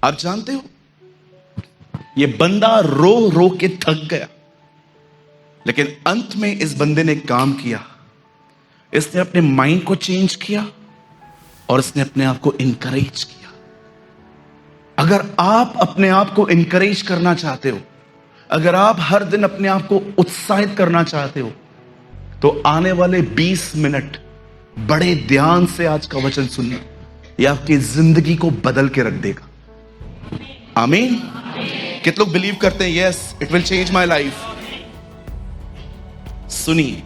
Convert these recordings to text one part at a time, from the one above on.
आप जानते हो, ये बंदा रो रो के थक गया, लेकिन अंत में इस बंदे ने काम किया। इसने अपने माइंड को चेंज किया और इसने अपने आप को इनकरेज किया। अगर आप अपने आप को इनकरेज करना चाहते हो, अगर आप हर दिन अपने आप को उत्साहित करना चाहते हो, तो आने वाले 20 मिनट बड़े ध्यान से आज का वचन सुनना। यह आपकी जिंदगी को बदल के रख देगा। आमीन। कितने लोग बिलीव करते हैं, yes it will change my life. सुनिए,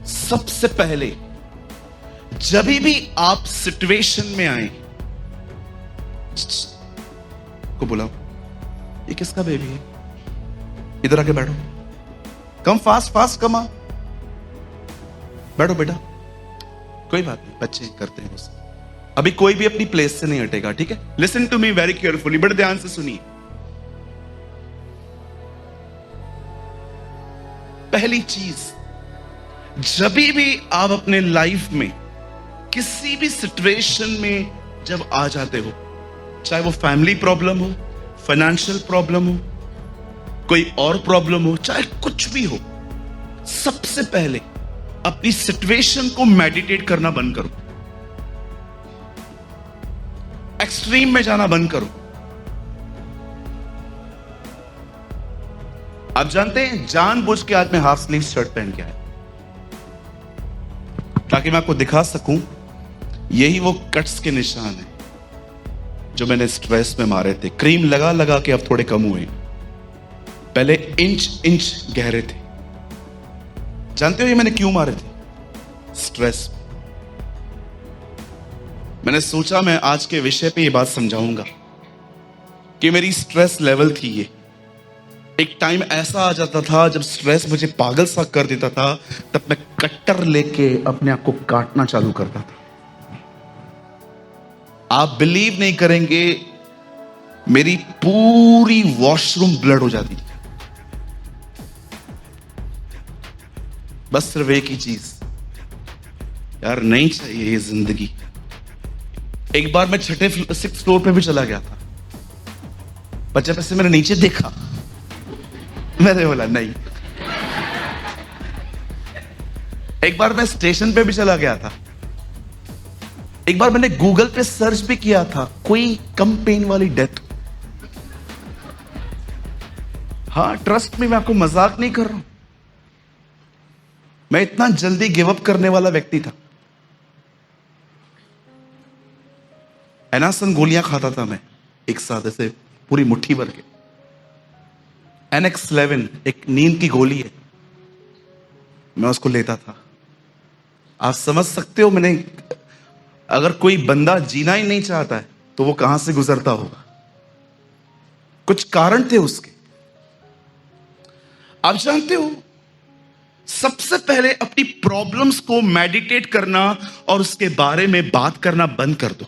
सबसे पहले जब भी आप सिचुएशन में आए, को बुलाओ, ये किसका बेबी है, इधर आके बैठो, कम फास्ट फास्ट कम आ, बैठो बेटा, कोई बात नहीं, बच्चे करते हैं उसे। अभी कोई भी अपनी प्लेस से नहीं हटेगा, ठीक है? Listen to me very carefully, बड़े ध्यान से सुनिए। पहली चीज, जब भी आप अपने लाइफ में किसी भी सिचुएशन में जब आ जाते हो, चाहे वो फैमिली प्रॉब्लम हो, फाइनेंशियल प्रॉब्लम हो, कोई और प्रॉब्लम हो, चाहे कुछ भी हो, सबसे पहले अपनी सिचुएशन को मेडिटेट करना बंद करो, एक्सट्रीम में जाना बंद करो। आप जानते हैं, जानबूझ के आज मैं हाफ स्लीव शर्ट पहन के आया ताकि मैं आपको दिखा सकूं, यही वो कट्स के निशान है जो मैंने स्ट्रेस में मारे थे। क्रीम लगा लगा के अब थोड़े कम हुए, पहले इंच इंच गहरे थे। जानते हो ये मैंने क्यों मारे थे? स्ट्रेस। मैंने सोचा मैं आज के विषय पे ये बात समझाऊंगा कि मेरी स्ट्रेस लेवल थी ये। एक टाइम ऐसा आ जाता था जब स्ट्रेस मुझे पागल सा कर देता था, तब मैं कट्टर लेके अपने आप को काटना चालू करता था। आप बिलीव नहीं करेंगे, मेरी पूरी वॉशरूम ब्लड हो जाती थी। बस सिर्फ एक ही चीज, यार नहीं चाहिए ये जिंदगी। एक बार मैं 6th फ्लोर पे भी चला गया था, पर जब ऐसे मैंने नीचे देखा, मैंने बोला नहीं। एक बार मैं स्टेशन पे भी चला गया था। एक बार मैंने गूगल पे सर्च भी किया था, कोई कम पेन वाली डेथ। हाँ, ट्रस्ट में, मैं आपको मजाक नहीं कर रहा हूं। मैं इतना जल्दी गिव अप करने वाला व्यक्ति था। एनासन गोलियां खाता था मैं एक साथ, ऐसे पूरी मुट्ठी भर के। NX11 एक नींद की गोली है, मैं उसको लेता था। आप समझ सकते हो, मैंने, अगर कोई बंदा जीना ही नहीं चाहता है तो वो कहां से गुजरता होगा? कुछ कारण थे उसके। आप जानते हो, सबसे पहले अपनी प्रॉब्लम्स को मेडिटेट करना और उसके बारे में बात करना बंद कर दो।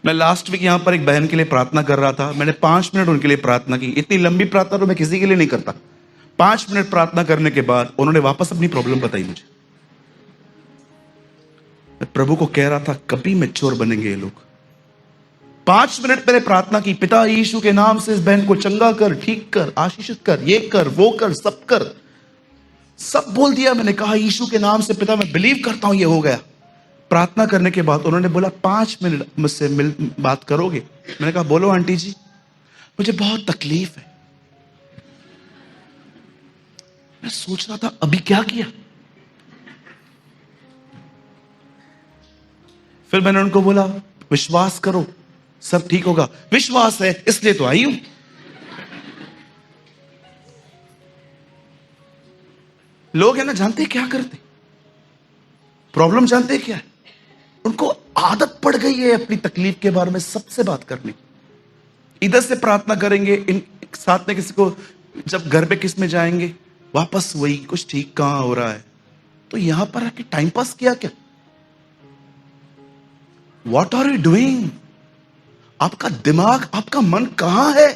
मैं लास्ट वीक यहां पर एक बहन के लिए प्रार्थना कर रहा था। मैंने 5 मिनट उनके लिए प्रार्थना की। इतनी लंबी प्रार्थना तो मैं किसी के लिए नहीं करता। 5 मिनट प्रार्थना करने के बाद उन्होंने वापस अपनी प्रॉब्लम बताई मुझे। मैं प्रभु को कह रहा था, कभी मैच्योर बनेंगे ये लोग। 5 मिनट मैंने प्रार्थना की, पिता यीशु के नाम से इस बहन को चंगा कर, ठीक कर, आशीषित कर, ये कर, वो कर, सब कर, सब बोल दिया। मैंने कहा यीशु के नाम से पिता मैं बिलीव करता हूं ये हो गया। प्रार्थना करने के बाद उन्होंने बोला 5 मिनट मुझसे बात करोगे? मैंने कहा बोलो आंटी जी, मुझे बहुत तकलीफ है। मैं सोच रहा था अभी क्या किया। फिर मैंने उनको बोला विश्वास करो सब ठीक होगा। विश्वास है इसलिए तो आई हूं। लोग है ना, जानते क्या करते, प्रॉब्लम जानते क्या है? उनको आदत पड़ गई है अपनी तकलीफ के बारे में सबसे बात करने। इधर से प्रार्थना करेंगे, इन साथ में किसी को, जब घर पे किस में जाएंगे, वापस वही कुछ ठीक कहां हो रहा है। तो यहां पर आके टाइम पास किया क्या? What are you doing? आपका दिमाग, आपका मन कहां है?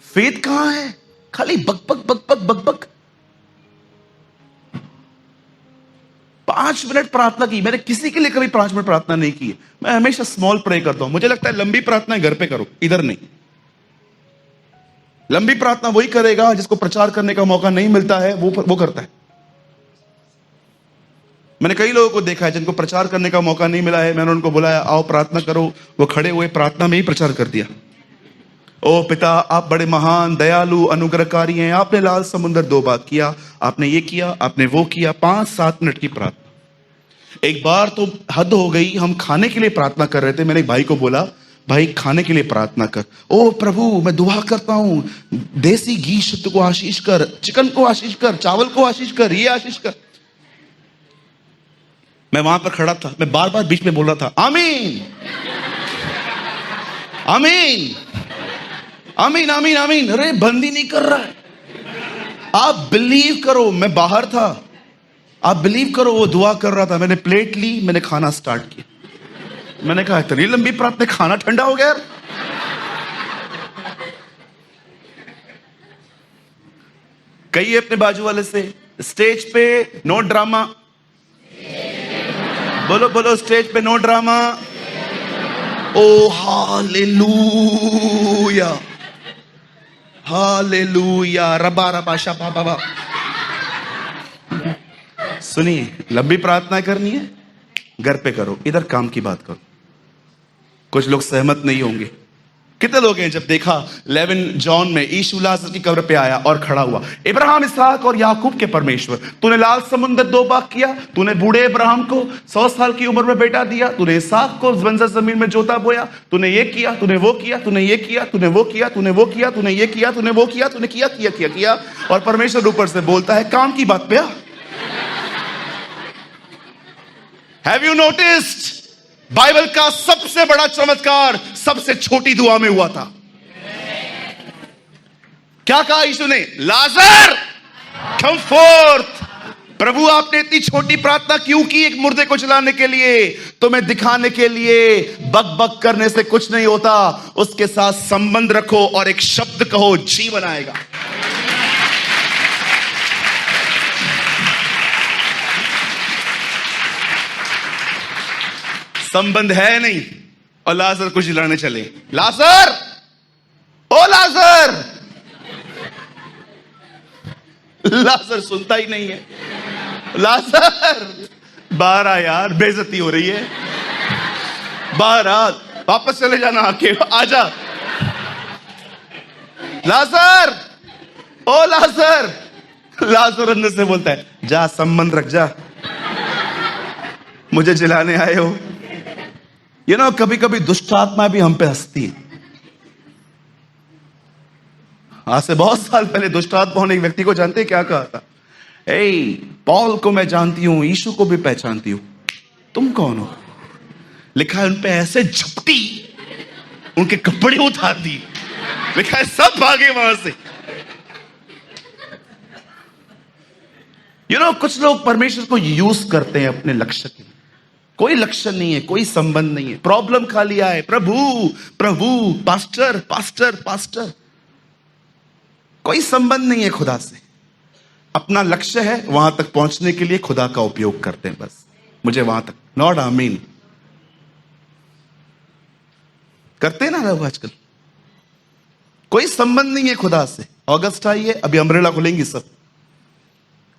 फेथ कहां है? खाली बक बक बक बक बक बक। 5 मिनट प्रार्थना की। मैंने किसी के लिए कभी 5 मिनट प्रार्थना नहीं की है। मैं हमेशा स्मॉल प्रे करता हूं। मुझे लगता है लंबी प्रार्थना घर पे करो, इधर नहीं। लंबी प्रार्थना वही करेगा जिसको प्रचार करने का मौका नहीं मिलता है, वो करता है। मैंने कई लोगों को देखा है जिनको प्रचार करने का मौका नहीं मिला है, मैंने उनको बुलाया, आओ प्रार्थना करो, वो खड़े हुए प्रार्थना में ही प्रचार कर दिया। ओ पिता, आप बड़े महान, दयालु, अनुग्रहकारी हैं, आपने लाल समुद्र 2 बार किया, आपने ये किया, आपने वो किया। 5-7 मिनट की प्रार्थना। एक बार तो हद हो गई, हम खाने के लिए प्रार्थना कर रहे थे। मैंने एक भाई को बोला, भाई खाने के लिए प्रार्थना कर। ओ प्रभु, मैं दुआ करता हूं, देसी घी शुद्ध को आशीष कर, चिकन को आशीष कर, चावल को आशीष कर, ये आशीष कर। मैं वहां पर खड़ा था, मैं बार बार बीच में बोल रहा था, आमीन आमीन आमीन आमीन आमीन। अरे बंद ही नहीं कर रहा है। आप बिलीव करो, मैं बाहर था, आप बिलीव करो, वो दुआ कर रहा था। मैंने प्लेट ली, मैंने खाना स्टार्ट किया। मैंने कहा इतनी लंबी प्रार्थना, खाना ठंडा हो गया। कहिए अपने बाजू वाले से, स्टेज पे नो ड्रामा। बोलो बोलो, स्टेज पे नो ड्रामा। ओ हालेलुया हालेलुया, रबा रबा शबा बाबा। सुनिए, लंबी प्रार्थना करनी है, घर पे करो, इधर काम की बात करो। कुछ लोग सहमत नहीं होंगे। कितने लोग हैं, जब देखा 11 जॉन में यीशु लाजर की कब्र पे आया और खड़ा हुआ, इब्राहिम, इसहाक और याकूब के परमेश्वर, तूने लाल समुद्र 2 बार किया, तूने बूढ़े इब्राहिम को 100 साल की उम्र में बेटा दिया, तूने इसहाक को बंजर जमीन में जोता बोया, तूने ये किया, तूने वो किया, तूने ये किया, तूने वो किया, तूने वो किया, तूने ये किया, तूने वो किया, तूने किया किया किया किया। और परमेश्वर ऊपर से बोलता है, काम की बात पे आ। हैव यू नोटिस्ड, बाइबल का सबसे बड़ा चमत्कार सबसे छोटी दुआ में हुआ था। क्या कहा यीशु ने? लाजर कम फोर्थ। प्रभु, आपने इतनी छोटी प्रार्थना क्यों की एक मुर्दे को चलाने के लिए? तुम्हें दिखाने के लिए बक बक करने से कुछ नहीं होता, उसके साथ संबंध रखो और एक शब्द कहो, जीवन आएगा। संबंध है नहीं और लाजर को जिलाने चले। लाजर, ओ लाजर। लाजर सुनता ही नहीं है। लाजर बाहर आ यार, बेइज्जती हो रही है, बाहर आ, वापस चले जाना, आके आजा। लाजर, ओ लाजर। लाजर अंदर से बोलता है, जा संबंध रख जा, मुझे जिलाने आए हो। कभी कभी दुष्ट आत्मा भी हम पे हंसती है। आज से बहुत साल पहले दुष्ट आत्मा ने एक व्यक्ति को, जानते क्या कहा था? पॉल को मैं जानती हूं, यीशु को भी पहचानती हूं, तुम कौन हो? लिखा है उन पे ऐसे झपटी, उनके कपड़े उतार दिए। लिखा है सब भागे वहां से। कुछ लोग परमेश्वर को यूज करते हैं अपने लक्ष्य के लिए। कोई लक्ष्य नहीं है, कोई संबंध नहीं है, प्रॉब्लम खाली आए, प्रभु प्रभु, पास्टर पास्टर पास्टर। कोई संबंध नहीं है खुदा से। अपना लक्ष्य है, वहां तक पहुंचने के लिए खुदा का उपयोग करते हैं बस। मुझे वहां तक, नॉट आमीन करते हैं ना लोग आजकल। कोई संबंध नहीं है खुदा से। अगस्त आई है, अभी अम्ब्रेला खुलेंगी सब।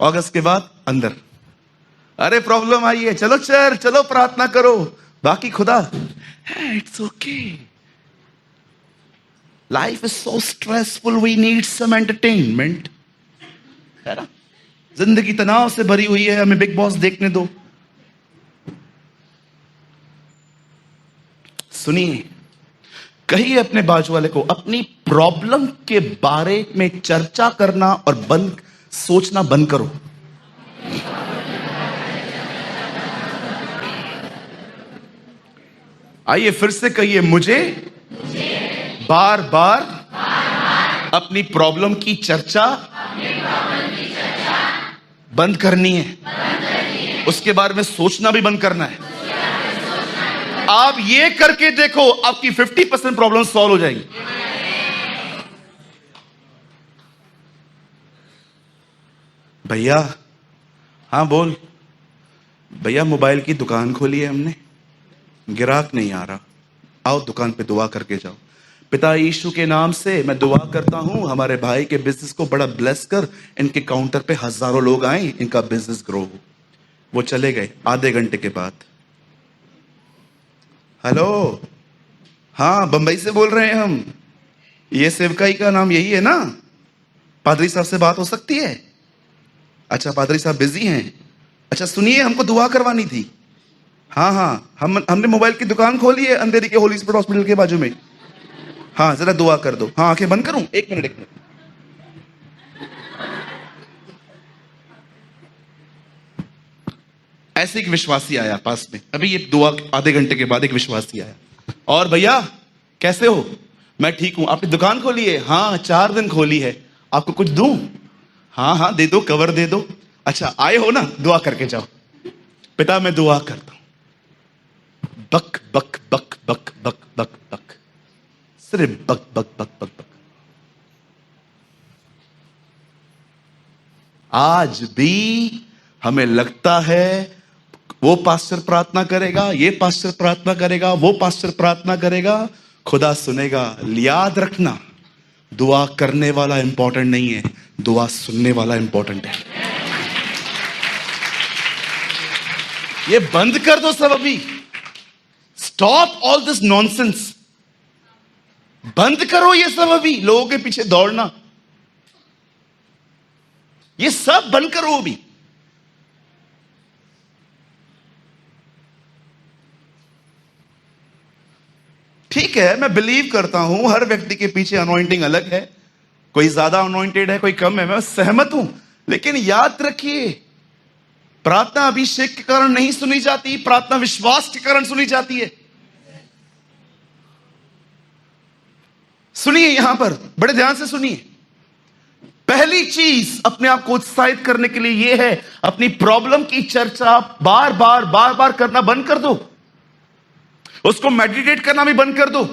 अगस्त के बाद अंदर, अरे प्रॉब्लम आई है, चलो चर्च, चलो प्रार्थना करो, बाकी खुदा it's okay. Life is so stressful, we need some entertainment, है ना? जिंदगी तनाव से भरी हुई है, हमें बिग बॉस देखने दो। सुनिए, कहिए अपने बाजू वाले को, अपनी प्रॉब्लम के बारे में चर्चा करना और सोचना बंद करो। आइए फिर से कहिए, मुझे बार बार अपनी प्रॉब्लम की चर्चा बंद करनी है। उसके बारे में सोचना भी बंद करना है। आप ये करके देखो, आपकी 50% प्रॉब्लम सॉल्व हो जाएगी। भैया, हाँ बोल। भैया मोबाइल की दुकान खोली है हमने, ग्राहक नहीं आ रहा, आओ दुकान पे दुआ करके जाओ। पिता यीशु के नाम से मैं दुआ करता हूं हमारे भाई के बिजनेस को बड़ा ब्लेस कर, इनके काउंटर पे हजारों लोग आए, इनका बिजनेस ग्रो हो। वो चले गए। आधे घंटे के बाद, हेलो, हाँ बंबई से बोल रहे हैं हम, ये सेवकाई का नाम यही है ना? पादरी साहब से बात हो सकती है? अच्छा पादरी साहब बिजी हैं। अच्छा सुनिए, हमको दुआ करवानी थी। हाँ हाँ, हमने मोबाइल की दुकान खोली है अंधेरी के होली स्पिरिट हॉस्पिटल के बाजू में। हाँ जरा दुआ कर दो। हाँ आंखें बंद करूं? एक मिनट एक मिनट। ऐसे एक विश्वासी आया पास में, अभी ये दुआ आधे घंटे के बाद एक विश्वासी आया। और भैया कैसे हो? मैं ठीक हूं। आपने दुकान खोली है? हाँ 4 दिन खोली है। आपको कुछ दूं? हाँ हाँ दे दो, कवर दे दो। अच्छा आए हो ना, दुआ करके जाओ। पिता मैं दुआ करता हूं, बक बक बक बक बक बक बक, सिर्फ बक बक बक बक बक। आज भी हमें लगता है वो पास्टर प्रार्थना करेगा, ये पास्टर प्रार्थना करेगा, वो पास्टर प्रार्थना करेगा, खुदा सुनेगा। याद रखना, दुआ करने वाला इंपॉर्टेंट नहीं है, दुआ सुनने वाला इंपॉर्टेंट है। ये बंद कर दो सब अभी। Stop all this nonsense. बंद करो ये सब अभी, लोगों के पीछे दौड़ना, ये सब बंद करो अभी। ठीक है, मैं बिलीव करता हूं हर व्यक्ति के पीछे अनॉइंटिंग अलग है, कोई ज्यादा अनॉइंटेड है, कोई कम है, मैं सहमत हूं। लेकिन याद रखिए, प्रार्थना अभिषेक के कारण नहीं सुनी जाती, प्रार्थना विश्वास के कारण सुनी जाती है। सुनिए यहां पर, बड़े ध्यान से सुनिए। पहली चीज अपने आप को उत्साहित करने के लिए यह है, अपनी प्रॉब्लम की चर्चा बार बार करना बंद कर दो, उसको मेडिटेट करना भी बंद कर दो।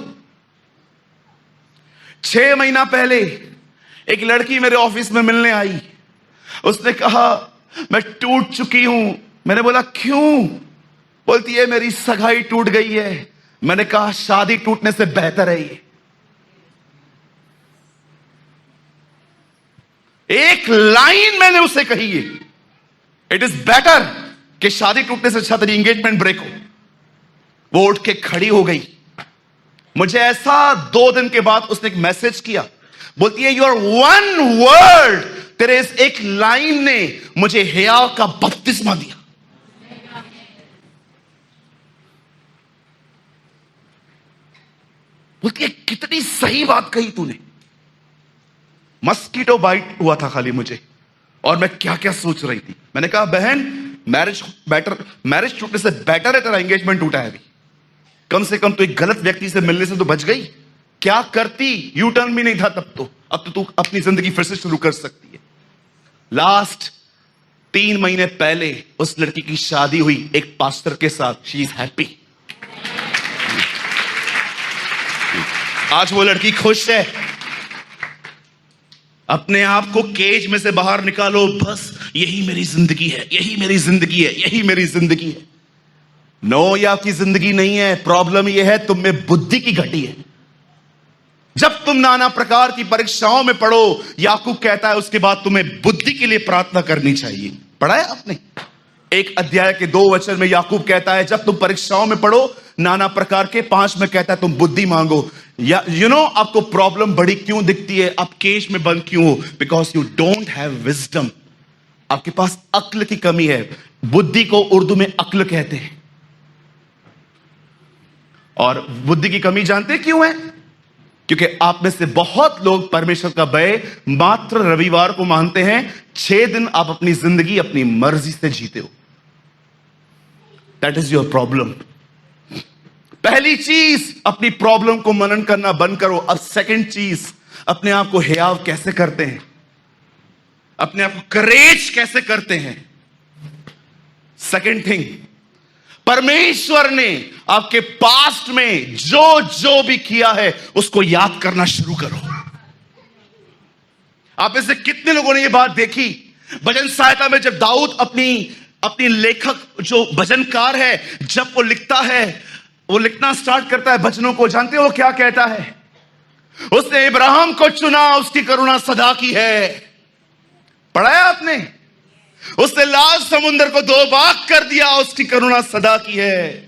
6 महीना पहले एक लड़की मेरे ऑफिस में मिलने आई, उसने कहा मैं टूट चुकी हूं। मैंने बोला क्यों? बोलती है मेरी सगाई टूट गई है। मैंने कहा शादी टूटने से बेहतर है ये। एक लाइन मैंने उसे कही है, इट इज बेटर कि शादी टूटने से अच्छा तेरी एंगेजमेंट ब्रेक हो। वो उठ के खड़ी हो गई। मुझे ऐसा 2 दिन के बाद उसने एक मैसेज किया, बोलती है योर वन वर्ड, तेरे इस एक लाइन ने मुझे हया का बपतिस्मा दिया। बोलती है कितनी सही बात कही तूने। मस्कीटो बाइट हुआ था खाली मुझे, और मैं क्या क्या सोच रही थी। मैंने कहा बहन, मैरिज टूटने से बेटर है तेरा एंगेजमेंट टूटा है अभी। कम से कम तो एक गलत व्यक्ति से मिलने से तो बच गई। क्या करती, यू टर्न भी नहीं था तब तो, अब तो तू अपनी जिंदगी फिर से शुरू कर सकती है। लास्ट 3 महीने पहले उस लड़की की शादी हुई एक पास्टर के साथ। She is happy. आज वो लड़की खुश है। अपने आप को केज में से बाहर निकालो, बस यही मेरी जिंदगी है, यही मेरी जिंदगी है, यही मेरी जिंदगी है। नो, ये आपकी जिंदगी नहीं है। प्रॉब्लम यह है तुम में बुद्धि की घटी है। जब तुम नाना प्रकार की परीक्षाओं में पढ़ो, याकूब कहता है उसके बाद तुम्हें बुद्धि के लिए प्रार्थना करनी चाहिए। पढ़ा है आपने? 1 अध्याय के 2 वचन में याकूब कहता है जब तुम परीक्षाओं में पढ़ो नाना प्रकार के, 5 में कहता है तुम बुद्धि मांगो। या आपको प्रॉब्लम बड़ी क्यों दिखती है, आप केज में बंद क्यों हो? Because you don't have wisdom. आपके पास अक्ल की कमी है। बुद्धि को उर्दू में अक्ल कहते हैं। और बुद्धि की कमी जानते क्यों है? क्योंकि आप में से बहुत लोग परमेश्वर का भय मात्र रविवार को मानते हैं। 6 दिन आप अपनी जिंदगी अपनी मर्जी से जीते हो। That is your problem. पहली चीज, अपनी प्रॉब्लम को मनन करना बंद करो। अब सेकंड चीज, अपने आप को हियाव कैसे करते हैं, अपने आप को करेज कैसे करते हैं। सेकंड थिंग, परमेश्वर ने आपके पास्ट में जो जो भी किया है उसको याद करना शुरू करो। आप में से कितने लोगों ने यह बात देखी? भजन सहायता में जब दाऊद अपनी लेखक जो भजनकार है, जब वो लिखता है, वो लिखना स्टार्ट करता है भजनों को, जानते हो वो क्या कहता है? उसने इब्राहिम को चुना, उसकी करुणा सदा की है। पढ़ा है आपने? उसने लाल समुद्र को दो भाग कर दिया, उसकी करुणा सदा की है।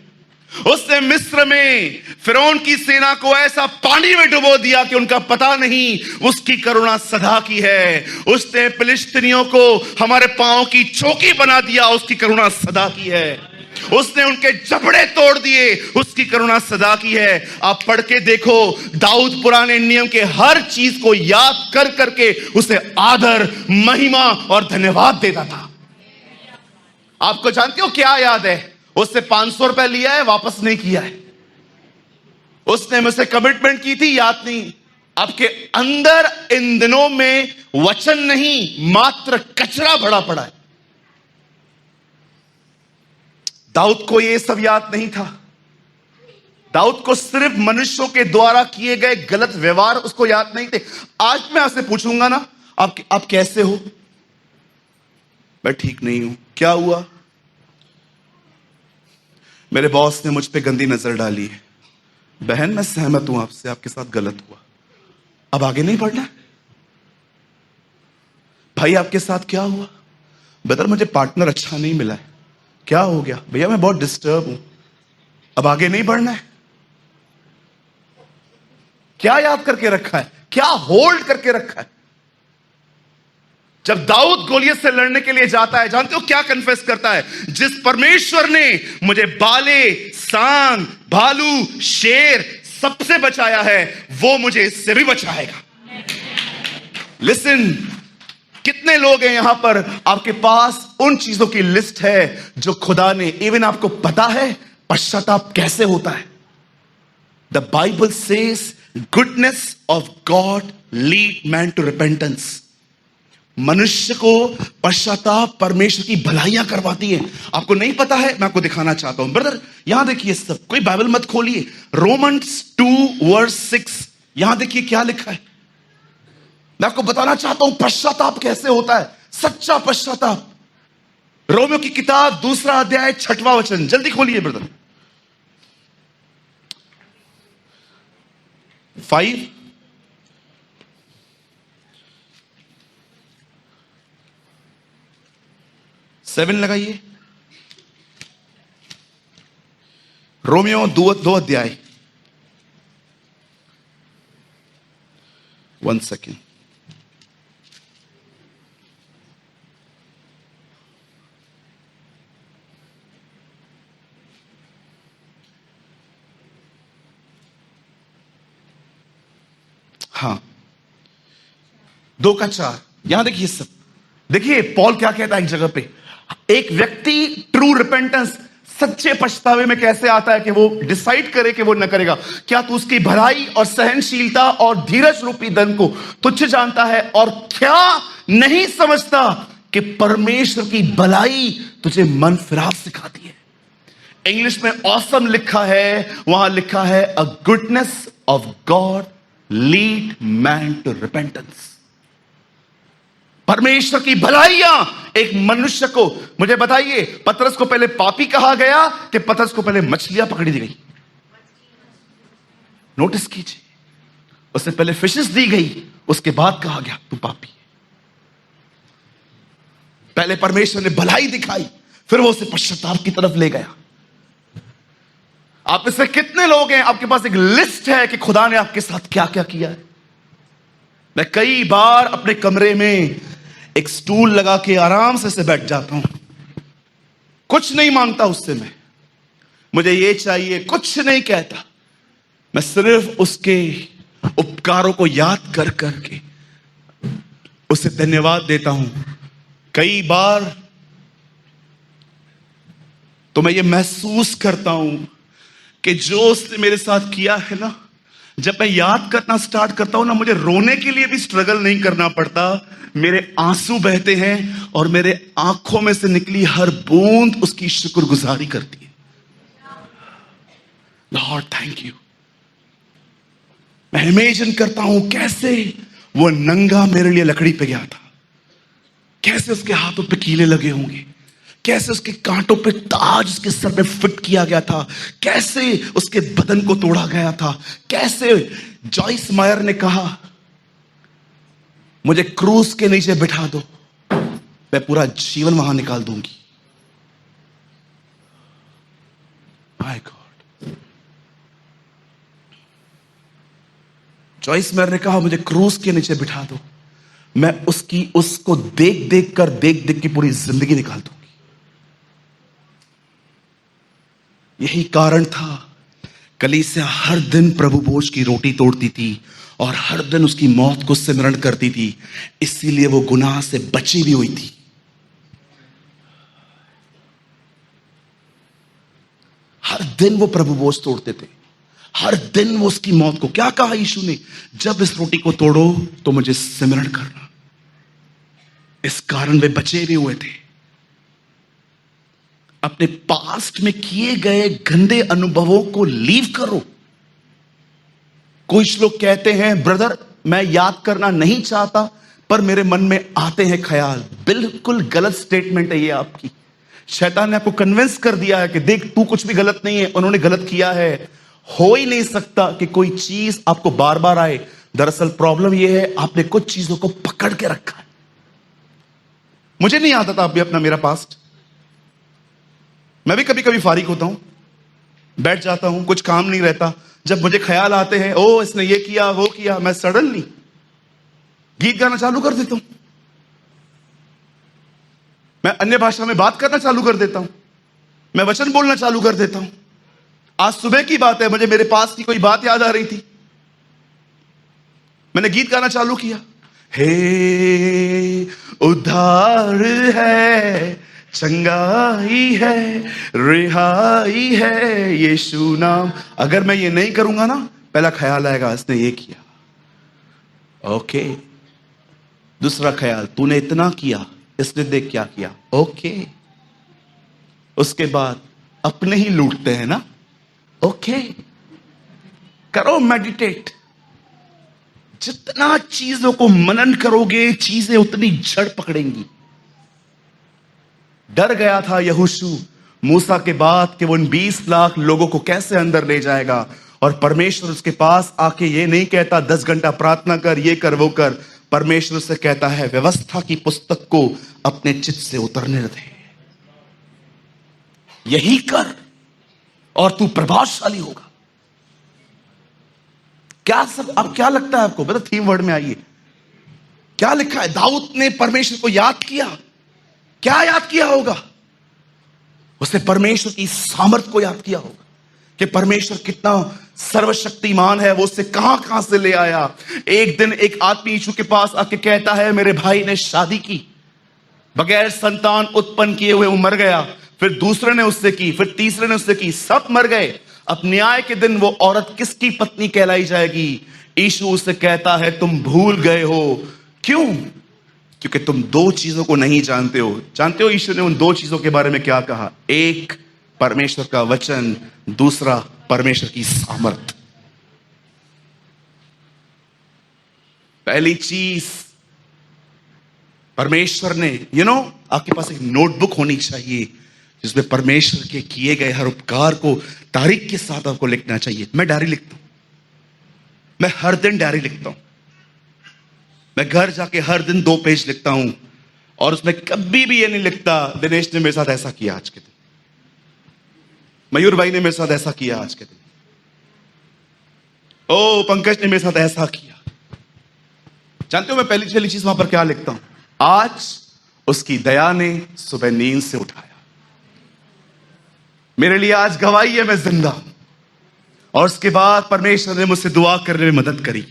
उसने मिस्र में फिरौन की सेना को ऐसा पानी में डुबो दिया कि उनका पता नहीं, उसकी करुणा सदा की है। उसने फिलिस्तीनियों को हमारे पांव की चौकी बना दिया, उसकी करुणा सदा की है। उसने उनके जबड़े तोड़ दिए, उसकी करुणा सदा की है। आप पढ़ के देखो, दाऊद पुराने नियम के हर चीज को याद कर करके उसे आदर, महिमा और धन्यवाद देता था। आपको जानते हो क्या याद है? उससे 500 रुपए लिया है, वापस नहीं किया है। उसने मुझसे कमिटमेंट की थी, याद नहीं। आपके अंदर इन दिनों में वचन नहीं, मात्र कचरा भरा पड़ा है। दाऊद को यह सब याद नहीं था। दाऊद को सिर्फ मनुष्यों के द्वारा किए गए गलत व्यवहार उसको याद नहीं थे। आज मैं आपसे पूछूंगा ना, आप कैसे हो? मैं ठीक नहीं हूं। क्या हुआ? मेरे बॉस ने मुझ पे गंदी नजर डाली है। बहन, मैं सहमत हूं आपसे, आपके साथ गलत हुआ, अब आगे नहीं बढ़ना। भाई, आपके साथ क्या हुआ? ब्रदर, मुझे पार्टनर अच्छा नहीं मिला है। क्या हो गया? भैया, मैं बहुत डिस्टर्ब हूं, अब आगे नहीं बढ़ना है। क्या याद करके रखा है? क्या होल्ड करके रखा है? जब दाऊद गोलियत से लड़ने के लिए जाता है, जानते हो क्या कन्फेस करता है? जिस परमेश्वर ने मुझे बाले, सांड, भालू, शेर सबसे बचाया है, वो मुझे इससे भी बचाएगा। लिसन, कितने लोग हैं यहां पर, आपके पास उन चीजों की लिस्ट है जो खुदा ने, इवन आपको पता है पश्चाताप कैसे होता है। The Bible says goodness of God lead man to repentance. मनुष्य को पश्चाताप परमेश्वर की भलाइयां करवाती है। आपको नहीं पता है? मैं आपको दिखाना चाहता हूं। ब्रदर, यहां देखिए, सब कोई बाइबल मत खोलिए, रोमन्स 2:6, यहां देखिए क्या लिखा है। मैं आपको बताना चाहता हूं पश्चाताप कैसे होता है, सच्चा पश्चाताप। रोमियो की किताब 2 अध्याय 6वां वचन, जल्दी खोलिए ब्रदर। 5 7 लगाइए। रोमियो 2 अध्याय, 1 सेकेंड। हाँ, 2:4, यहां देखिए सब। देखिए पॉल क्या कहता है एक जगह पे, एक व्यक्ति ट्रू रिपेंटेंस, सच्चे पछतावे में कैसे आता है कि वो डिसाइड करे कि वो न करेगा। क्या तू उसकी भलाई और सहनशीलता और धीरज रूपी धन को तुच्छ जानता है, और क्या नहीं समझता कि परमेश्वर की भलाई तुझे मन फिराव सिखाती है। इंग्लिश में ऑसम लिखा है, वहां लिखा है a goodness of God lead man to repentance. परमेश्वर की भलाइयां एक मनुष्य को, मुझे बताइए, पतरस को पहले पापी कहा गया कि पतरस को पहले मछलियां पकड़ी दी गई? नोटिस कीजिए, उससे पहले फिशेस दी गई, उसके बाद कहा गया तू पापी है। पहले परमेश्वर ने भलाई दिखाई, फिर वो उसे पश्चाताप की तरफ ले गया। आप इससे कितने लोग हैं, आपके पास एक लिस्ट है कि खुदा ने आपके साथ क्या क्या किया है। मैं कई बार अपने कमरे में एक स्टूल लगा के आराम से बैठ जाता हूं, कुछ नहीं मांगता उससे, मैं मुझे ये चाहिए कुछ नहीं कहता, मैं सिर्फ उसके उपकारों को याद कर करके उसे धन्यवाद देता हूं। कई बार तो मैं ये महसूस करता हूं कि जो उसने मेरे साथ किया है ना, जब मैं याद करना स्टार्ट करता हूं ना, मुझे रोने के लिए भी स्ट्रगल नहीं करना पड़ता। मेरे आंसू बहते हैं और मेरे आंखों में से निकली हर बूंद उसकी शुक्रगुजारी करती है। Lord thank you. मैं इमेजिन करता हूं कैसे वो नंगा मेरे लिए लकड़ी पे गया था, कैसे उसके हाथों पे कीले लगे होंगे, कैसे उसके कांटों पे ताज उसके सर पे फिट किया गया था, कैसे उसके बदन को तोड़ा गया था, कैसे जॉइस मायर ने कहा मुझे क्रूस के नीचे बिठा दो, मैं पूरा जीवन वहां निकाल दूंगी। माय गॉड, जॉइस मायर ने कहा मुझे क्रूस के नीचे बिठा दो, मैं उसको देख देख के पूरी जिंदगी निकाल दूंगी। यही कारण था कलीसिया हर दिन प्रभु भोज की रोटी तोड़ती थी और हर दिन उसकी मौत को स्मरण करती थी, इसीलिए वो गुनाह से बची भी हुई थी। हर दिन वो प्रभु भोज तोड़ते थे, हर दिन वो उसकी मौत को, क्या कहा यीशु ने, जब इस रोटी को तोड़ो तो मुझे स्मरण करना। इस कारण वे बचे भी हुए थे। अपने पास्ट में किए गए गंदे अनुभवों को लीव करो। कुछ लोग कहते हैं ब्रदर मैं याद करना नहीं चाहता पर मेरे मन में आते हैं ख्याल। बिल्कुल गलत स्टेटमेंट है ये आपकी। शैतान ने आपको कन्विंस कर दिया है कि देख तू कुछ भी गलत नहीं है, उन्होंने गलत किया है। हो ही नहीं सकता कि कोई चीज आपको बार बार आए। दरअसल प्रॉब्लम यह है आपने कुछ चीजों को पकड़ के रखा है। मुझे नहीं आता था अभी अपना मेरा पास्ट। मैं भी कभी कभी फारिग होता हूं, बैठ जाता हूं, कुछ काम नहीं रहता, जब मुझे ख्याल आते हैं ओ इसने ये किया वो किया, मैं सडनली गीत गाना चालू कर देता हूं, मैं अन्य भाषा में बात करना चालू कर देता हूं, मैं वचन बोलना चालू कर देता हूं। आज सुबह की बात है, मुझे मेरे पास की कोई बात याद आ रही थी, मैंने गीत गाना चालू किया, हे उद्धार है, चंगाई है, रिहाई है यीशु नाम। अगर मैं ये नहीं करूंगा ना, पहला ख्याल आएगा इसने ये किया, ओके। दूसरा ख्याल तूने इतना किया, इसने देख क्या किया, ओके। उसके बाद अपने ही लूटते हैं ना, ओके। करो मेडिटेट। जितना चीजों को मनन करोगे चीजें उतनी जड़ पकड़ेंगी। डर गया था यहोशू मूसा के बाद कि वो उन 20 लाख लोगों को कैसे अंदर ले जाएगा, और परमेश्वर उसके पास आके ये नहीं कहता 10 घंटा प्रार्थना कर, ये कर वो कर। परमेश्वर से कहता है व्यवस्था की पुस्तक को अपने चित्त से उतरने दे, यही कर और तू प्रभावशाली होगा। क्या सब अब क्या लगता है आपको, बता थीम वर्ड में आइए, क्या लिखा है? दाऊद ने परमेश्वर को याद किया। क्या याद किया होगा? उसने परमेश्वर की सामर्थ को याद किया होगा कि परमेश्वर कितना सर्वशक्तिमान है, वो उससे कहां कहां से ले आया। एक दिन एक आदमी यीशु के पास आके कहता है मेरे भाई ने शादी की, बगैर संतान उत्पन्न किए हुए वो मर गया, फिर दूसरे ने उससे की, फिर तीसरे ने उससे की, सब मर गए। अब न्याय के दिन वो औरत किसकी पत्नी कहलाई जाएगी? यीशु उससे कहता है तुम भूल गए हो। क्यों? क्योंकि तुम दो चीजों को नहीं जानते हो। जानते हो यीशु ने उन दो चीजों के बारे में क्या कहा? एक परमेश्वर का वचन, दूसरा परमेश्वर की सामर्थ। पहली चीज परमेश्वर ने, आपके पास एक नोटबुक होनी चाहिए जिसमें परमेश्वर के किए गए हर उपकार को तारीख के साथ आपको लिखना चाहिए। मैं डायरी लिखता हूं, मैं हर दिन डायरी लिखता हूं। मैं घर जाके हर दिन 2 पेज लिखता हूं और उसमें कभी भी ये नहीं लिखता दिनेश ने मेरे साथ ऐसा किया आज के दिन, मयूर भाई ने मेरे साथ ऐसा किया आज के दिन, ओ पंकज ने मेरे साथ ऐसा किया। जानते हो मैं पहली चीज वहां पर क्या लिखता हूं? आज उसकी दया ने सुबह नींद से उठाया, मेरे लिए आज गवाही है, मैं जिंदा हूं। और उसके बाद परमेश्वर ने मुझसे दुआ करने में मदद करी।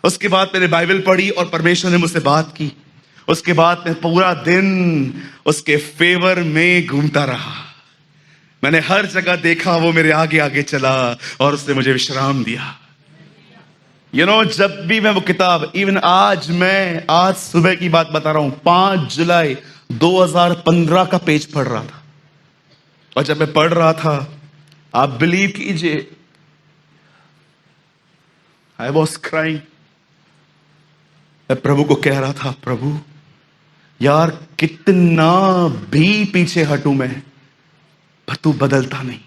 उसके बाद मैंने बाइबल पढ़ी और परमेश्वर ने मुझसे बात की। उसके बाद मैं पूरा दिन उसके फेवर में घूमता रहा। मैंने हर जगह देखा वो मेरे आगे आगे चला और उसने मुझे विश्राम दिया। जब भी मैं वो किताब, इवन आज सुबह की बात बता रहा हूं, 5 जुलाई 2015 का पेज पढ़ रहा था। और जब मैं पढ़ रहा था, आप बिलीव कीजिए, आई वॉज क्राइंग। मैं प्रभु को कह रहा था, प्रभु यार कितना भी पीछे हटूं मैं, पर तू बदलता नहीं।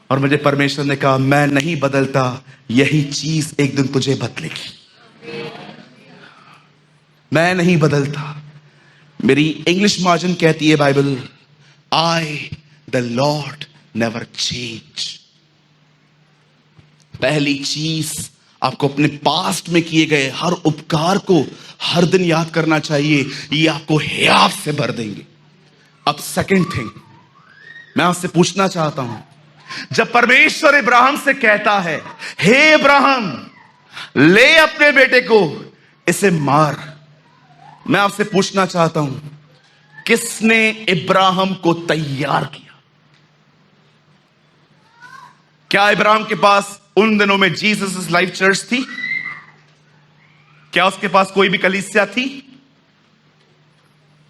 और मुझे परमेश्वर ने कहा मैं नहीं बदलता, यही चीज एक दिन तुझे बदलेगी। मैं नहीं बदलता। मेरी इंग्लिश मार्जिन कहती है Bible, I the Lord never change. पहली चीज, आपको अपने पास्ट में किए गए हर उपकार को हर दिन याद करना चाहिए, ये आपको हियाव से भर देंगे। अब सेकंड थिंग मैं आपसे पूछना चाहता हूं, जब परमेश्वर इब्राहिम से कहता है, हे इब्राहिम ले अपने बेटे को, इसे मार, मैं आपसे पूछना चाहता हूं किसने इब्राहिम को तैयार किया? क्या इब्राहिम के पास उन दिनों में जीसस लाइफ चर्च थी? क्या उसके पास कोई भी कलीसिया थी?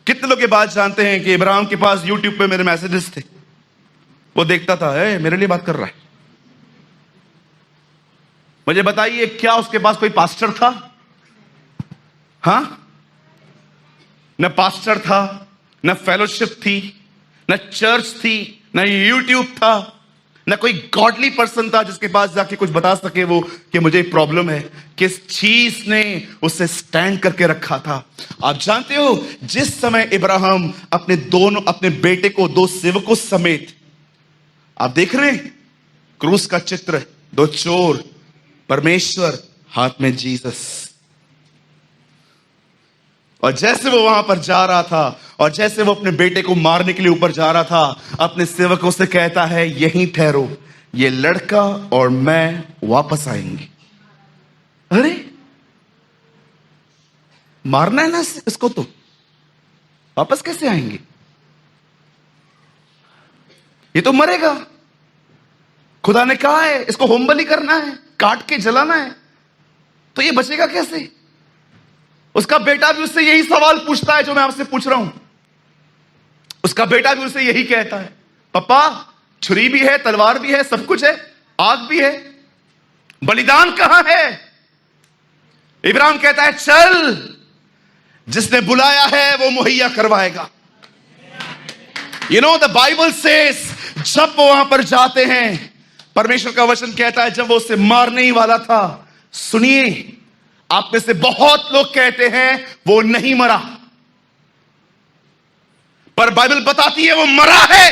कितने लोग ये बात जानते हैं कि इब्राहिम के पास यूट्यूब पे मेरे मैसेजेस थे, वो देखता था मेरे लिए बात कर रहा है। मुझे बताइए, क्या उसके पास कोई पास्टर था? हां, न पास्टर था, न फेलोशिप थी, न चर्च थी, न यूट्यूब था, न कोई गॉडली पर्सन था जिसके पास जाके कुछ बता सके वो कि मुझे प्रॉब्लम है। किस चीज ने उसे स्टैंड करके रखा था? आप जानते हो, जिस समय इब्राहिम अपने बेटे को दो सेवकों समेत, आप देख रहे हैं क्रूस का चित्र, दो चोर, परमेश्वर, हाथ में जीसस, और जैसे वो वहां पर जा रहा था और जैसे वो अपने बेटे को मारने के लिए ऊपर जा रहा था, अपने सेवकों से कहता है यहीं ठहरो, ये लड़का और मैं वापस आएंगे। अरे मारना है ना इसको, तो वापस कैसे आएंगे? ये तो मरेगा। खुदा ने कहा है इसको होम बलि करना है, काट के जलाना है, तो ये बचेगा कैसे? उसका बेटा भी उससे यही सवाल पूछता है जो मैं आपसे पूछ रहा हूं। उसका बेटा भी उससे यही कहता है, पापा छुरी भी है, तलवार भी है, सब कुछ है, आग भी है, बलिदान कहां है? इब्राहिम कहता है चल, जिसने बुलाया है वो मुहैया करवाएगा। You know the Bible says, जब वो वहां पर जाते हैं, परमेश्वर का वचन कहता है जब वो उसे मारने ही वाला था, सुनिए, आप में से बहुत लोग कहते हैं वो नहीं मरा, पर बाइबल बताती है वो मरा है।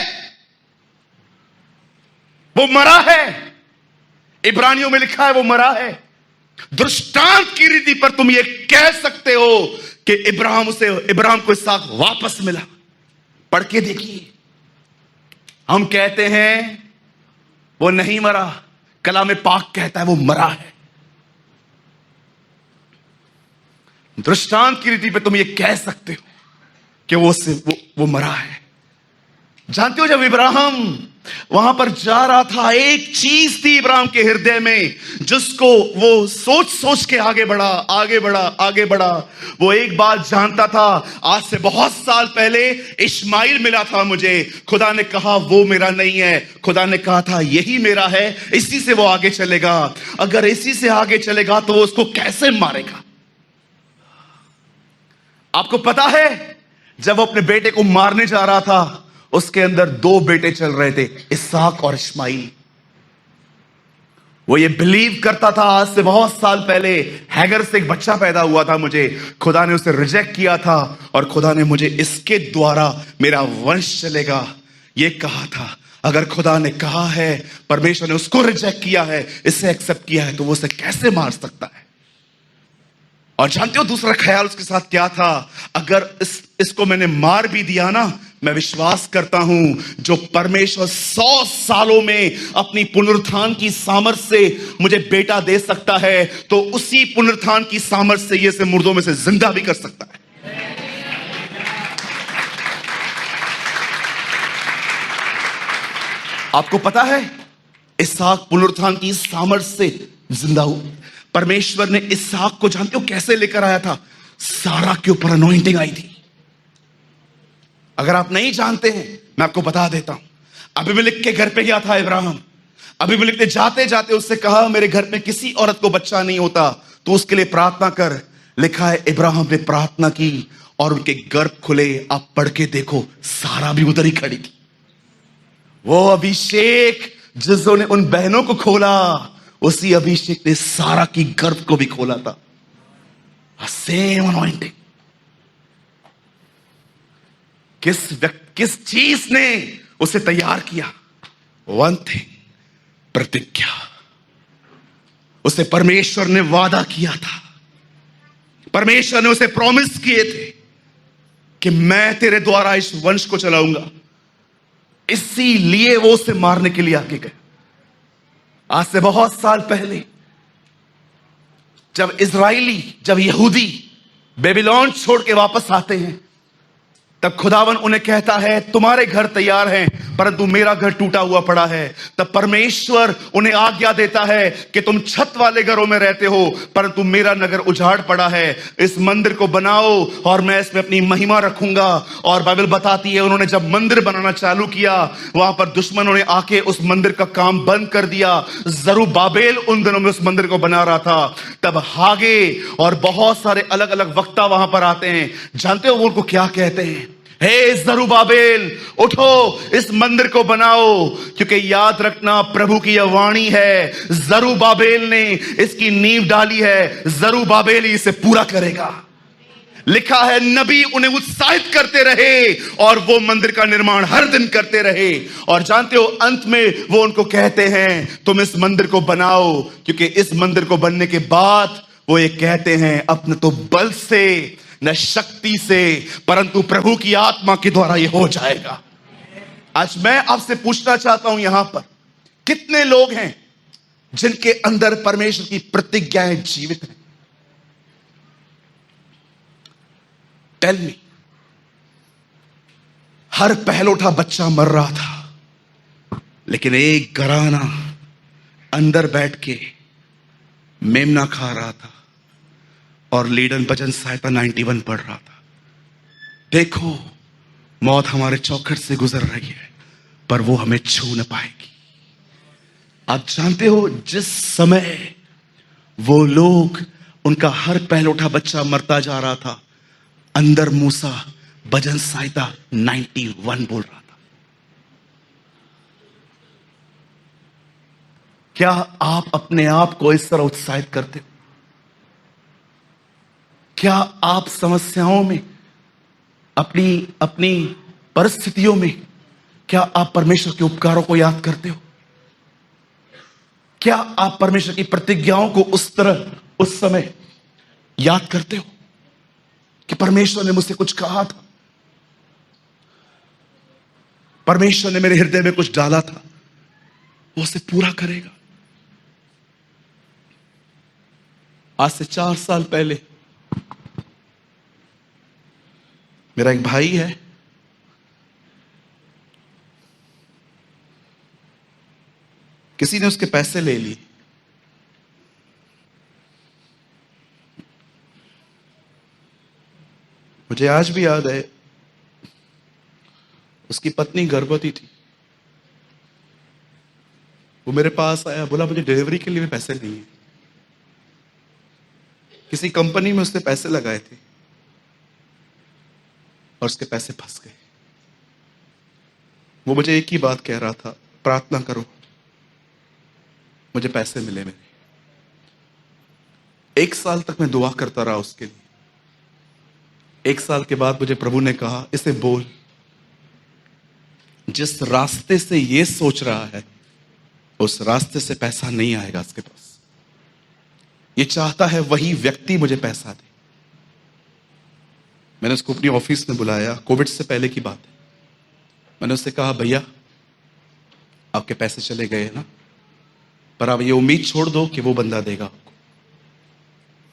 वो मरा है, इब्रानियों में लिखा है वो मरा है। दृष्टांत की रीति पर तुम ये कह सकते हो कि इब्राहिम को इसहाक वापस मिला। पढ़ के देखिए, हम कहते हैं वो नहीं मरा, कलाम पाक कहता है वो मरा है। दृष्टांत की रीति पे तुम ये कह सकते हो कि वो मरा है। जानते हो, जब इब्राहिम वहां पर जा रहा था, एक चीज थी इब्राहिम के हृदय में जिसको वो सोच सोच के आगे बढ़ा, आगे बढ़ा, आगे बढ़ा। वो एक बात जानता था, आज से बहुत साल पहले इस्माइल मिला था मुझे, खुदा ने कहा वो मेरा नहीं है, खुदा ने कहा था यही मेरा है, इसी से वो आगे चलेगा। अगर इसी से आगे चलेगा तो वो उसको कैसे मारेगा? आपको पता है, जब वो अपने बेटे को मारने जा रहा था, उसके अंदर दो बेटे चल रहे थे, इसहाक और इस्माइल। वो ये बिलीव करता था, आज से बहुत साल पहले हैगर से एक बच्चा पैदा हुआ था मुझे, खुदा ने उसे रिजेक्ट किया था और खुदा ने मुझे इसके द्वारा मेरा वंश चलेगा ये कहा था। अगर खुदा ने कहा है, परमेश्वर ने उसको रिजेक्ट किया है, इसे एक्सेप्ट किया है, तो वो उसे कैसे मार सकता है? और जानते हो दूसरा ख्याल उसके साथ क्या था? अगर इसको मैंने मार भी दिया ना, मैं विश्वास करता हूं जो परमेश्वर 100 सालों में अपनी पुनरुत्थान की सामर्थ से मुझे बेटा दे सकता है, तो उसी पुनरुत्थान की सामर्थ से ये से मुर्दों में से जिंदा भी कर सकता है। आपको पता है, इसहाक पुनरुत्थान की सामर्थ से जिंदा हुआ। परमेश्वर ने इसहाक को जानते हो कैसे लेकर आया था? सारा के ऊपर अनॉइंटिंग आई थी। अगर आप नहीं जानते हैं, मैं आपको बता देता हूं। अबीमेलेक के घर पे गया था इब्राहिम। अबीमेलेक ने जाते जाते उससे कहा, मेरे घर में किसी औरत को बच्चा नहीं होता, तो उसके लिए प्रार्थना कर। लिखा है इब्राहिम ने प्रार्थना की और उनके गर्भ खुले। आप पढ़ के देखो, सारा भी उधर ही खड़ी थी। वो अभिषेक जिसने उन बहनों को खोला, उसी अभिषेक ने सारा की गर्भ को भी खोला था। Same anointing. किस चीज ने उसे तैयार किया? वन थिंग, प्रतिज्ञा। उसे परमेश्वर ने वादा किया था, परमेश्वर ने उसे प्रॉमिस किए थे कि मैं तेरे द्वारा इस वंश को चलाऊंगा। इसीलिए वो उसे मारने के लिए आगे गए। आज से बहुत साल पहले जब यहूदी बेबीलोन छोड़ के वापस आते हैं, तब खुदावन उन्हें कहता है तुम्हारे घर तैयार हैं, परंतु मेरा घर टूटा हुआ पड़ा है। तब परमेश्वर उन्हें आज्ञा देता है कि तुम छत वाले घरों में रहते हो, परंतु मेरा नगर उजाड़ पड़ा है। इस मंदिर को बनाओ और मैं इसमें अपनी महिमा रखूंगा। और बाइबल बताती है उन्होंने जब मंदिर बनाना चालू किया, वहां पर दुश्मनों ने आके उस मंदिर का काम बंद कर दिया। जरूब्बाबेल उन दिनों में उस मंदिर को बना रहा था। तब हागे और बहुत सारे अलग अलग वक्ता वहां पर आते हैं। जानते हो वो उनको क्या कहते हैं? हे जरूब्बाबेल, उठो, इस मंदिर को बनाओ, क्योंकि याद रखना प्रभु की यह वाणी है, जरूब्बाबेल ने इसकी नींव डाली है, जरूब्बाबेल ही इसे पूरा करेगा। लिखा है नबी उन्हें उत्साहित करते रहे और वो मंदिर का निर्माण हर दिन करते रहे। और जानते हो अंत में वो उनको कहते हैं तुम इस मंदिर को बनाओ, क्योंकि इस मंदिर को बनने के बाद वो ये कहते हैं अपने तो बल से न शक्ति से, परंतु प्रभु की आत्मा के द्वारा ये हो जाएगा। आज मैं आपसे पूछना चाहता हूं, यहां पर कितने लोग हैं जिनके अंदर परमेश्वर की प्रतिज्ञाएं जीवित हैं? Tell me. हर पहलौठा बच्चा मर रहा था, लेकिन एक घराना अंदर बैठ के मेमना खा रहा था और लीडन भजन सहायता 91 पढ़ रहा था। देखो, मौत हमारे चौखट से गुजर रही है, पर वो हमें छू न पाएगी। आप जानते हो जिस समय वो लोग, उनका हर पहलौठा बच्चा मरता जा रहा था, अंदर मूसा भजन सहायता 91 बोल रहा था। क्या आप अपने आप को इस तरह उत्साहित करते हो? क्या आप समस्याओं में, अपनी परिस्थितियों में, क्या आप परमेश्वर के उपकारों को याद करते हो? क्या आप परमेश्वर की प्रतिज्ञाओं को उस तरह उस समय याद करते हो कि परमेश्वर ने मुझसे कुछ कहा था, परमेश्वर ने मेरे हृदय में कुछ डाला था, वो उसे पूरा करेगा। आज से 4 साल पहले मेरा एक भाई है, किसी ने उसके पैसे ले लिए। मुझे आज भी याद है, उसकी पत्नी गर्भवती थी। वो मेरे पास आया, बोला मुझे डिलीवरी के लिए भी पैसे नहीं है। किसी कंपनी में उसने पैसे लगाए थे और उसके पैसे फंस गए। वो मुझे एक ही बात कह रहा था, प्रार्थना करो मुझे पैसे मिले मेरे। 1 साल तक मैं दुआ करता रहा उसके लिए। 1 साल के बाद मुझे प्रभु ने कहा, इसे बोल, जिस रास्ते से ये सोच रहा है उस रास्ते से पैसा नहीं आएगा उसके पास। ये चाहता है वही व्यक्ति मुझे पैसा दे। मैंने उसको अपनी ऑफिस में बुलाया, कोविड से पहले की बात है। मैंने उससे कहा, भैया आपके पैसे चले गए ना, पर आप ये उम्मीद छोड़ दो कि वो बंदा देगा आपको।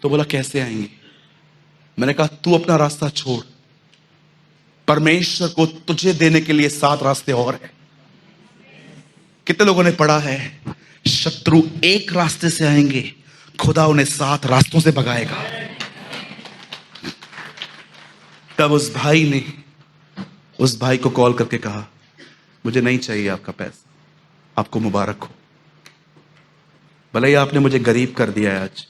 तो बोला कैसे आएंगे? मैंने कहा तू अपना रास्ता छोड़, परमेश्वर को तुझे देने के लिए 7 रास्ते और हैं। कितने लोगों ने पढ़ा है, शत्रु एक रास्ते से आएंगे, खुदा उन्हें 7 रास्तों से भगाएगा। तब उस भाई को कॉल करके कहा, मुझे नहीं चाहिए आपका पैसा, आपको मुबारक हो, भले ही आपने मुझे गरीब कर दिया है आज,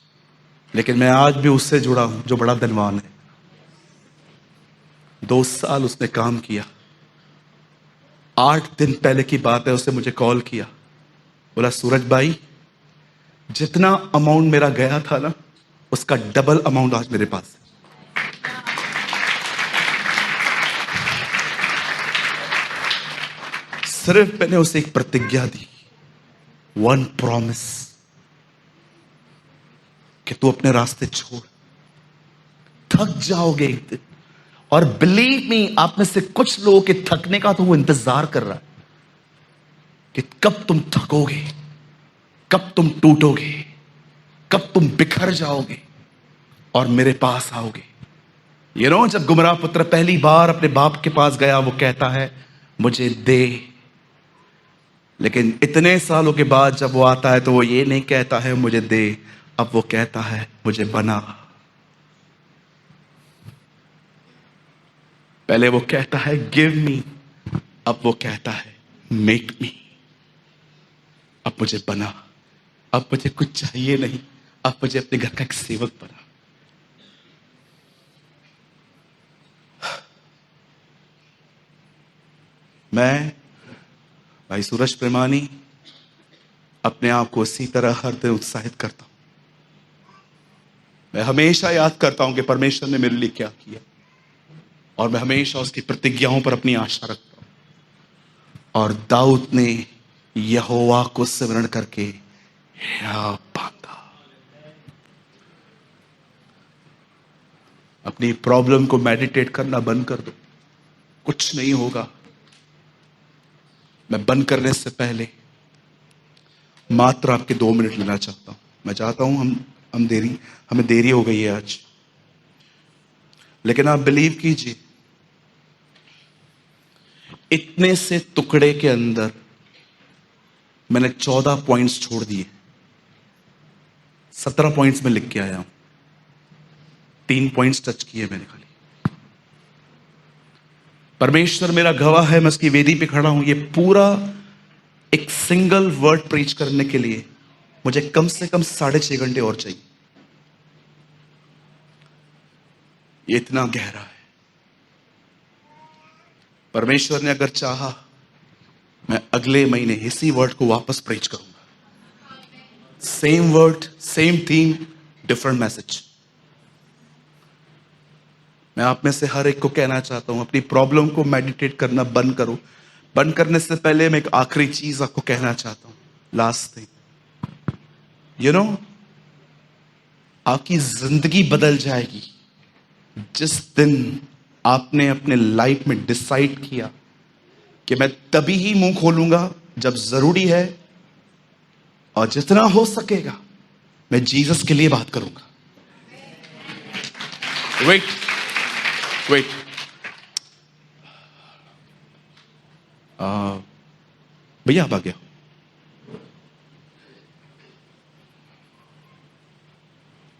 लेकिन मैं आज भी उससे जुड़ा हूं जो बड़ा धनवान है। 2 साल उसने काम किया। 8 दिन पहले की बात है, उसने मुझे कॉल किया, बोला सूरज भाई, जितना अमाउंट मेरा गया था ना, उसका डबल अमाउंट आज मेरे पास है। सिर्फ मैंने उसे एक प्रतिज्ञा दी, वन प्रॉमिस, कि तू अपने रास्ते छोड़, थक जाओगे एक दिन। और बिलीव मी, आप में से कुछ लोगों के थकने का तो वो इंतजार कर रहा है कि कब तुम थकोगे, कब तुम टूटोगे, कब तुम बिखर जाओगे और मेरे पास आओगे। जब गुमराह पुत्र पहली बार अपने बाप के पास गया, वो कहता है मुझे दे। लेकिन इतने सालों के बाद जब वो आता है तो वो ये नहीं कहता है मुझे दे, अब वो कहता है मुझे बना। पहले वो कहता है गिव मी, अब वो कहता है मेक मी। अब मुझे बना, अब मुझे कुछ चाहिए नहीं, अब मुझे अपने घर का एक सेवक बना। मैं भाई सूरज प्रेमानी अपने आप को इसी तरह हर दिन उत्साहित करता हूं। मैं हमेशा याद करता हूं कि परमेश्वर ने मेरे लिए क्या किया, और मैं हमेशा उसकी प्रतिज्ञाओं पर अपनी आशा रखता हूं। और दाऊद ने यहोवा को स्मरण करके बांधा। अपनी प्रॉब्लम को मेडिटेट करना बंद कर दो, कुछ नहीं होगा। मैं बंद करने से पहले मात्र आपके 2 मिनट लेना चाहता हूं। मैं चाहता हूं हमें देरी हो गई है आज, लेकिन आप बिलीव कीजिए, इतने से टुकड़े के अंदर मैंने 14 पॉइंट्स छोड़ दिए। 17 पॉइंट्स में लिख के आया हूं, 3 पॉइंट्स टच किए मैंने खाली। परमेश्वर मेरा गवाह है, मैं उसकी वेदी पे खड़ा हूं। ये पूरा एक सिंगल वर्ड प्रीच करने के लिए मुझे कम से कम 6.5 घंटे और चाहिए। ये इतना गहरा है। परमेश्वर ने अगर चाहा, मैं अगले महीने इसी वर्ड को वापस प्रीच करूंगा। Same word, same theme, different message. मैं आप में से हर एक को कहना चाहता हूं, अपनी प्रॉब्लम को मेडिटेट करना बंद करो। बंद करने से पहले मैं एक आखिरी चीज आपको कहना चाहता हूं, लास्ट थिंग। आपकी जिंदगी बदल जाएगी जिस दिन आपने अपने लाइफ में डिसाइड किया कि मैं तभी ही मुंह खोलूंगा जब जरूरी है, और जितना हो सकेगा मैं जीसस के लिए बात करूंगा। वेट, भैया आप आ गया,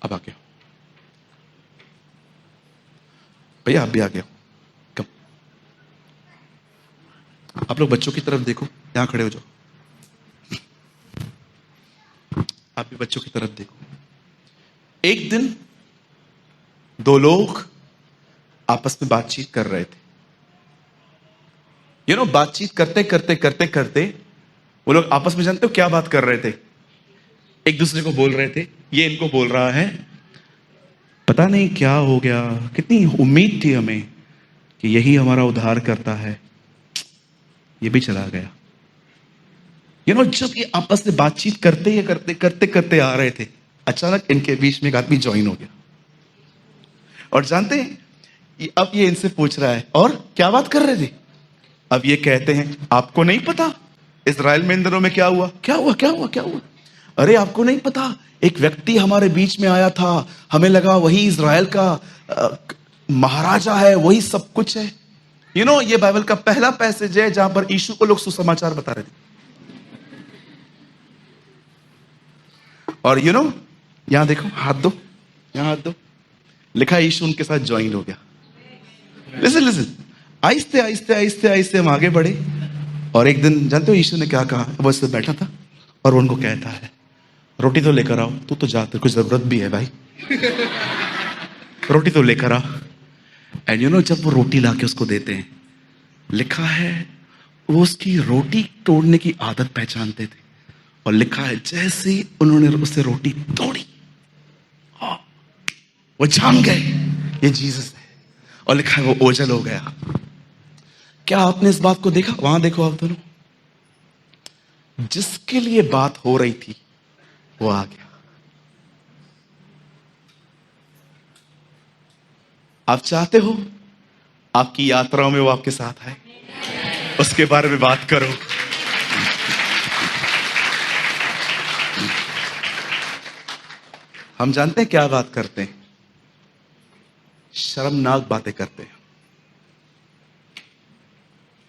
अब आ गया भैया, आप भी आ गया। कब आप लोग बच्चों की तरफ देखो, यहां खड़े हो जाओ। आप भी बच्चों की तरफ देखो। एक दिन 2 लोग आपस में बातचीत कर रहे थे। बातचीत करते करते करते करते वो लोग आपस में, जानते हो क्या बात कर रहे थे? एक दूसरे को बोल रहे थे, ये इनको बोल रहा है पता नहीं क्या हो गया, कितनी उम्मीद थी हमें कि यही हमारा उद्धार करता है, ये भी चला गया। जब ये आपस में बातचीत करते करते आ रहे थे, अचानक इनके बीच में एक आदमी ज्वाइन हो गया। और जानते हैं, अब ये इनसे पूछ रहा है और क्या बात कर रहे थे। अब ये कहते हैं आपको नहीं पता इजराइल में इन दिनों में क्या हुआ, क्या हुआ, क्या हुआ, क्या हुआ? अरे आपको नहीं पता, एक व्यक्ति हमारे बीच में आया था, हमें लगा वही इजराइल का महाराजा है, वही सब कुछ है। ये बाइबल का पहला पैसेज है जहां पर यीशु को लोग सुसमाचार बता रहे थे। और यहां देखो, हाथ दो, यहां हाथ दो, लिखा है यीशु उनके साथ ज्वाइन हो गया। लिसन, आहिस्ते आहिस्ते आहिस्ते आहिस्ते हम आगे बढ़े। और एक दिन जानते हो यीशु ने क्या कहा? वो इससे बैठा था और उनको कहता है रोटी तो लेकर आओ, तू तो जा, तेरे को जरूरत भी है भाई। रोटी तो लेकर आ। एंड यू नो, जब वो रोटी लाके उसको देते हैं, लिखा है वो उसकी रोटी तोड़ने की आदत पहचानते थे। और लिखा है जैसे ही उन्होंने उससे रोटी तोड़ी, वो जान गए ये जीसस है। और लिखा है वो ओझल हो गया। क्या आपने इस बात को देखा? वहां देखो आप दोनों, जिसके लिए बात हो रही थी वो आ गया। आप चाहते हो आपकी यात्राओं में वो आपके साथ आए? उसके बारे में बात करो। हम जानते हैं क्या बात करते हैं, शर्मनाक बातें करते हैं।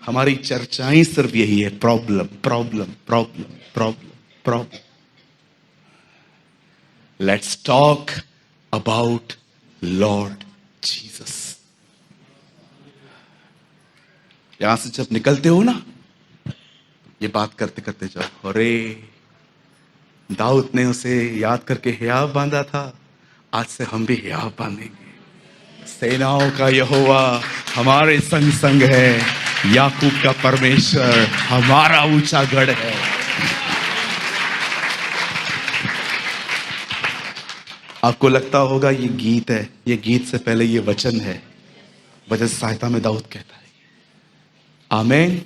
हमारी चर्चाएं सिर्फ यही है, problem problem problem problem problem. Let's talk about Lord Jesus. यहां से जब निकलते हो ना, ये बात करते करते जाओ, अरे दाऊद ने उसे याद करके हियाव बांधा था, आज से हम भी हियाव बांधेंगे। सेनाओं का यहोवा हमारे संग संग है, याकूब का परमेश्वर हमारा ऊंचा गढ़ है। आपको लगता होगा ये गीत है, ये गीत से पहले ये वचन है। वचन सहायता में दाऊद कहता है, आमीन।